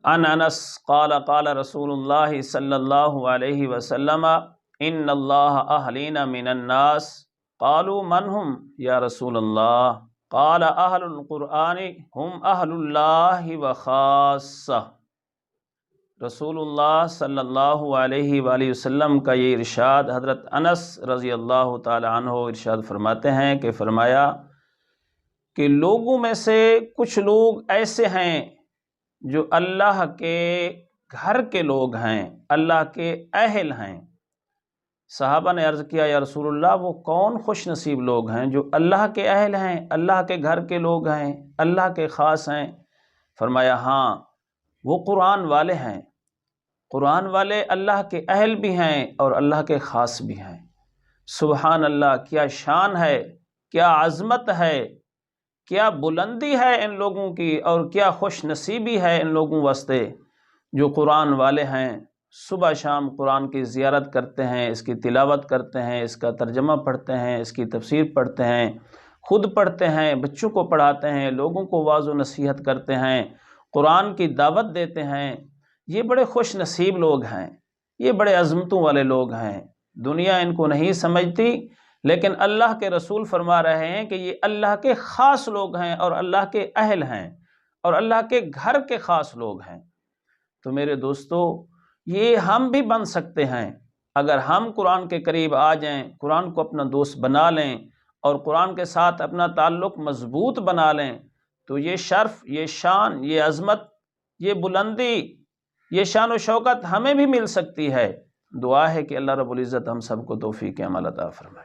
عن انس قال قال رسول اللہ صلی اللہ علیہ وسلم ان اللہ اہلین من الناس قالوا من هم یا رسول اللہ قال اہل القرآن هم اہل اللہ وخاصہ۔ رسول اللہ صلی اللہ علیہ وآلہ وسلم کا یہ ارشاد حضرت انس رضی اللہ تعالی عنہ ارشاد فرماتے ہیں کہ فرمایا کہ لوگوں میں سے کچھ لوگ ایسے ہیں جو اللہ کے گھر کے لوگ ہیں، اللہ کے اہل ہیں۔ صحابہ نے عرض کیا یا رسول اللہ وہ کون خوش نصیب لوگ ہیں جو اللہ کے اہل ہیں، اللہ کے گھر کے لوگ ہیں، اللہ کے خاص ہیں؟ فرمایا ہاں وہ قرآن والے ہیں، قرآن والے اللہ کے اہل بھی ہیں اور اللہ کے خاص بھی ہیں۔ سبحان اللہ، کیا شان ہے، کیا عظمت ہے، کیا بلندی ہے ان لوگوں کی، اور کیا خوش نصیبی ہے ان لوگوں واسطے جو قرآن والے ہیں، صبح شام قرآن کی زیارت کرتے ہیں، اس کی تلاوت کرتے ہیں، اس کا ترجمہ پڑھتے ہیں، اس کی تفسیر پڑھتے ہیں، خود پڑھتے ہیں، بچوں کو پڑھاتے ہیں، لوگوں کو واعظ و نصیحت کرتے ہیں، قرآن کی دعوت دیتے ہیں۔ یہ بڑے خوش نصیب لوگ ہیں، یہ بڑے عظمتوں والے لوگ ہیں۔ دنیا ان کو نہیں سمجھتی، لیکن اللہ کے رسول فرما رہے ہیں کہ یہ اللہ کے خاص لوگ ہیں اور اللہ کے اہل ہیں اور اللہ کے گھر کے خاص لوگ ہیں۔ تو میرے دوستو، یہ ہم بھی بن سکتے ہیں اگر ہم قرآن کے قریب آ جائیں، قرآن کو اپنا دوست بنا لیں اور قرآن کے ساتھ اپنا تعلق مضبوط بنا لیں، تو یہ شرف، یہ شان، یہ عظمت، یہ بلندی، یہ شان و شوکت ہمیں بھی مل سکتی ہے۔ دعا ہے کہ اللہ رب العزت ہم سب کو توفیق عمل عطا فرمائے۔